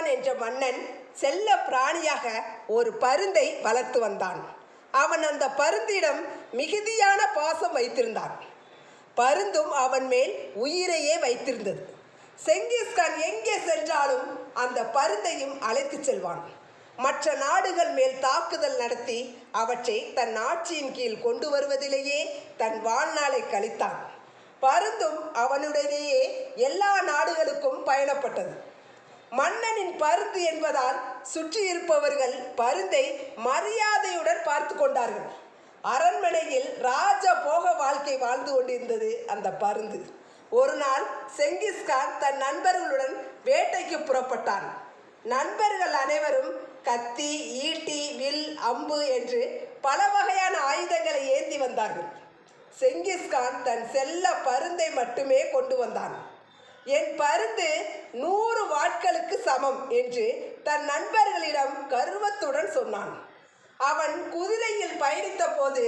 செங்கிஸ்கான் என்ற மன்னன் செல்ல பிராணியாக ஒரு பருந்தை வளர்த்து வந்தான். அவன் அந்த பருந்திடம் மிகுதியான பாசம் வைத்திருந்தான். பருந்தும் அவன் மேல் உயிரையே வைத்திருந்தது. செங்கிஸ்கான் எங்கே சென்றாலும் அந்த பருந்தையும் அழைத்து செல்வான். மற்ற நாடுகள் மேல் தாக்குதல் நடத்தி அவற்றை தன் ஆட்சியின் கீழ் கொண்டு வருவதிலேயே தன் வாழ்நாளை கழித்தான். பருந்தும் அவனுடனேயே எல்லா நாடுகளுக்கும் பயணப்பட்டது. மன்னனின் பருந்து என்பதால் சுற்றி இருப்பவர்கள் பருந்தை மரியாதையுடன் பார்த்து கொண்டார்கள். அரண்மனையில் ராஜ போக வாழ்க்கை வாழ்ந்து கொண்டிருந்தது அந்த பருந்து. ஒரு நாள் செங்கிஸ்கான் தன் நண்பர்களுடன் வேட்டைக்கு புறப்பட்டான். நண்பர்கள் அனைவரும் கத்தி, ஈட்டி, வில், அம்பு என்று பல வகையான ஆயுதங்களை ஏந்தி வந்தார்கள். செங்கிஸ்கான் தன் செல்ல பருந்தை மட்டுமே கொண்டு வந்தான். என் பருந்து 100 வாட்களுக்கு சமம் என்று தன் நண்பர்களிடம் கர்வத்துடன் சொன்னான். அவன் குதிரையில் பயணித்த போது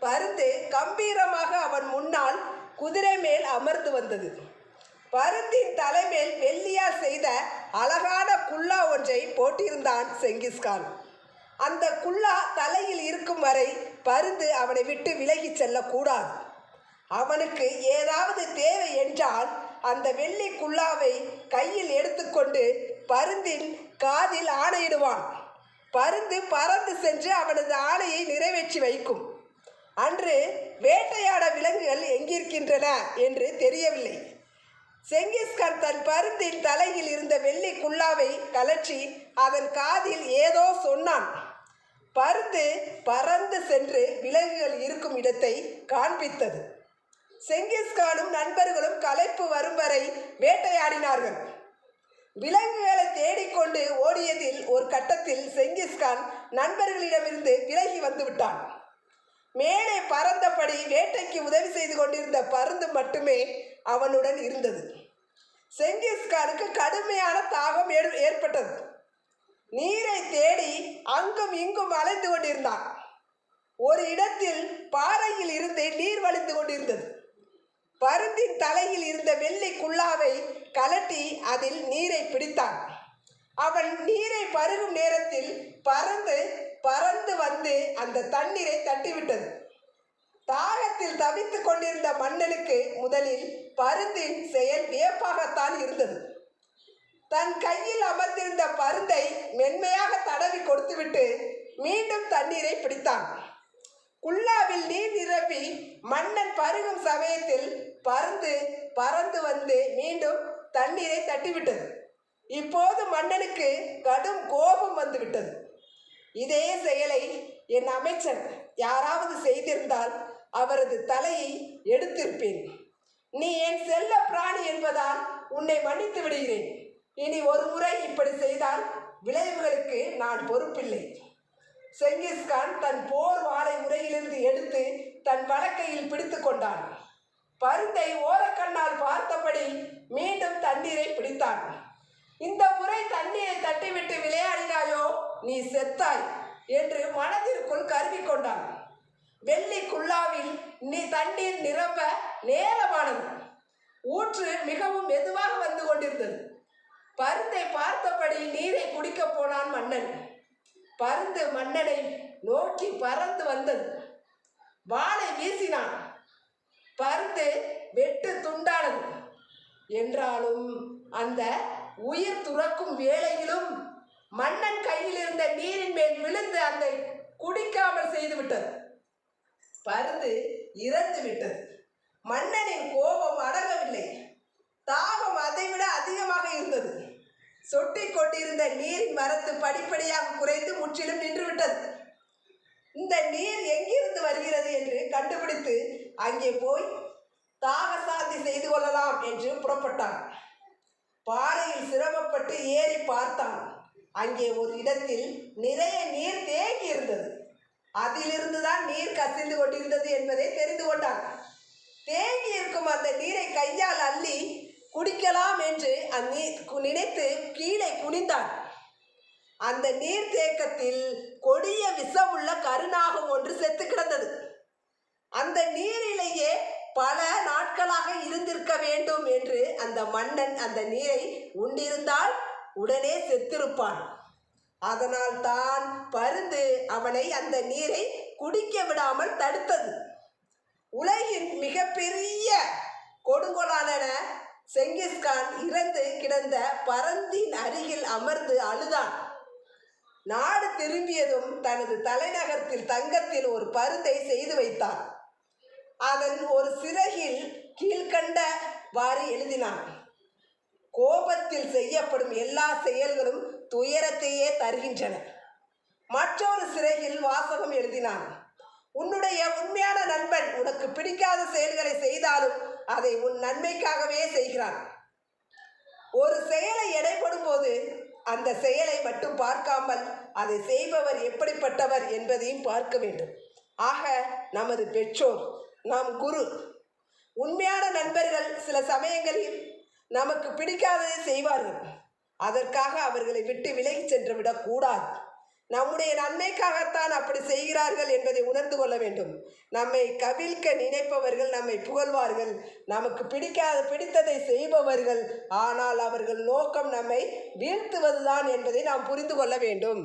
பருந்து கம்பீரமாக அவன் முன்னால் குதிரை மேல் அமர்ந்து வந்தது. பருந்தின் தலைமேல் வெள்ளியால் செய்த அழகான குல்லா ஒன்றை போட்டிருந்தான் செங்கிஸ்கான். அந்த குல்லா தலையில் இருக்கும் வரை பருந்து அவனை விட்டு விலகி செல்லக்கூடாது. அவனுக்கு ஏதாவது தேவை என்றால் அந்த வெள்ளி குல்லாவை கையில் எடுத்துக்கொண்டு பருந்தின் காதில் ஆணையிடுவான். பருந்து பறந்து சென்று அவனது ஆணையை நிறைவேற்றி வைக்கும். அன்று வேட்டையாட விலங்குகள் எங்கிருக்கின்றன என்று தெரியவில்லை. செங்கிஸ்கான் தன் பருந்தின் தலையில் இருந்த வெள்ளி குல்லாவை கலற்றி அதன் காதில் ஏதோ சொன்னான். பருந்து பறந்து சென்று விலங்குகள் இருக்கும் இடத்தை காண்பித்தது. செங்கிஸ்கானும் நண்பர்களும் களைப்பு வரும் வரை வேட்டையாடினார்கள். விலங்குகளை தேடிக்கொண்டு ஓடியதில் ஒரு கட்டத்தில் செங்கிஸ்கான் நண்பர்களிடமிருந்து விலகி வந்து விட்டான். மேலே பறந்தபடி வேட்டைக்கு உதவி செய்து கொண்டிருந்த பருந்து மட்டுமே அவனுடன் இருந்தது. செங்கிஸ்கானுக்கு கடுமையான தாகம் ஏற்பட்டது. நீரை தேடி அங்கும் இங்கும் அலைந்து கொண்டிருந்தான். ஒரு இடத்தில் பாறையில் இருந்து நீர் வழிந்து கொண்டிருந்தது. பருந்தின் தலையில் இருந்த வெள்ளி குல்லாவை கலட்டி அதில் நீரை பிடித்தான். அவன் நீரை பருகும் நேரத்தில் பறந்து வந்து அந்த தண்ணீரை தட்டிவிட்டது. தாகத்தில் தவித்துக் கொண்டிருந்த மன்னனுக்கு முதலில் பருந்தின் செயல் வியப்பாகத்தான் இருந்தது. தன் கையில் அமர்ந்திருந்த பருந்தை மென்மையாக தடவி கொடுத்துவிட்டு மீண்டும் தண்ணீரை பிடித்தான். குல்லாவில் நீர் நிரப்பி மன்னன் பருகும் சமயத்தில் பறந்து வந்து மீண்டும் தண்ணீரை தட்டிவிட்டது. இப்போது மன்னனுக்கு கடும் கோபம் வந்துவிட்டது. இதே செயலை என் அமைச்சர் யாராவது செய்திருந்தால் அவரது தலையை எடுத்திருப்பேன். நீ என் செல்ல பிராணி என்பதால் உன்னை மன்னித்து விடுகிறேன். இனி ஒரு முறை இப்படி செய்தால் விளைவுகளுக்கு நான் பொறுப்பில்லை. செங்கிஸ்கான் தன் போர் வாளை உரையிலிருந்து எடுத்து தன் வலக்கையில் பிடித்து கொண்டான். பருந்தை ஓரக்கண்ணால் பார்த்தபடி மீண்டும் தண்ணீரை பிடித்தான். இந்த முறை தண்ணீரை தட்டிவிட்டு விளையாடினாயோ நீ செத்தாய் என்று மனதிற்குள் கருவி கொண்டான். வெள்ளி குல்லாவில் நீ தண்ணீர் நிரம்ப நேரமானது. ஊற்று மிகவும் மெதுவாக வந்து கொண்டிருந்தது. பருந்தை பார்த்தபடி நீரை குடிக்கப் போனான் மன்னன். பருந்து மன்னனை நோக்கி பறந்து வந்தது. வாளை வீசினான். பருந்து வெட்டு துண்டானது. என்றாலும் அந்த உயிர் துறக்கும் வேளையிலும் மன்னன் கையில் இருந்த நீரின் மேல் விழுந்து அந்த குடிக்காமல் செய்துவிட்டது. பருந்து இறந்து விட்டது. மன்னனின் கோபம் அடங்கவில்லை. தாகம் அதைவிட அதிகமாக இருந்தது. சொட்டி கொண்டிருந்த நீரின் வரத்து படிப்படியாக குறைந்து முற்றிலும் நின்றுவிட்டது. இந்த நீர் எங்கிருந்து வருகிறது என்று கண்டுபிடித்து அங்கே போய் தாக சாந்தி செய்து கொள்ளலாம் என்று புறப்பட்டான். பாறையில் சிரமப்பட்டு ஏறி பார்த்தான். அங்கே ஒரு இடத்தில் நிறைய நீர் தேங்கி இருந்தது. அதிலிருந்துதான் நீர் கசிந்து கொண்டிருந்தது என்பதை தெரிந்து கொண்டான். தேங்கி இருக்கும் அந்த நீரை கையால் அள்ளி குடிக்கலாம் என்று நினைத்து கீழே குனிந்தான். அந்த நீர் தேக்கத்தில் கொடிய விஷமுள்ள கருநாகம் ஒன்று செத்து கிடந்தது. அந்த நீரிலேயே பல நாட்களாக இருந்திருக்க வேண்டும் என்று அந்த மன்னன் அந்த நீரை உண்டிருந்தால் உடனே செத்திருப்பான். அதனால் தான் பருந்து அவனை அந்த நீரை குடிக்க விடாமல் தடுத்தது. உலகின் மிகப்பெரிய கொடுங்கோலான செங்கிஸ்கான் இறந்து கிடந்த பரந்தின் அருகில் அமர்ந்து அழுதான். நாடு திரும்பியதும் தனது தலைநகரத்தில் தங்கத்தில் ஒரு பருந்தை செய்து வைத்தான். அதன் ஒரு சிறகில் கீழ்கண்டவாறு எழுதினான்: கோபத்தில் செய்யப்படும் எல்லா செயல்களும் துயரத்தையே தருகின்றன. மற்றொரு சிறகில் வாசகம் எழுதினான்: உன்னுடைய உண்மையான நண்பன் உனக்கு பிடிக்காத செயல்களை செய்தாலும் அதை உன் நன்மைக்காகவே செய்கிறான். ஒரு செயலை எடைபடும் போது அந்த செயலை மட்டும் பார்க்காமல் அதை செய்பவர் எப்படிப்பட்டவர் என்பதையும் பார்க்க வேண்டும். ஆக நமது பெற்றோர், நம் குரு, உண்மையான நண்பர்கள் சில சமயங்களில் நமக்கு பிடிக்காததை செய்வார்கள். அதற்காக அவர்களை விட்டு விலகி சென்று விடக்கூடாது. நம்முடைய நன்மைக்காகத்தான் அப்படி செய்கிறார்கள் என்பதை உணர்ந்து கொள்ள வேண்டும். நம்மை கவிழ்க்க நினைப்பவர்கள் நம்மை புகழ்வார்கள். நமக்கு பிடித்ததை செய்பவர்கள், ஆனால் அவர்கள் நோக்கம் நம்மை வீழ்த்துவதுதான் என்பதை நாம் புரிந்து கொள்ள வேண்டும்.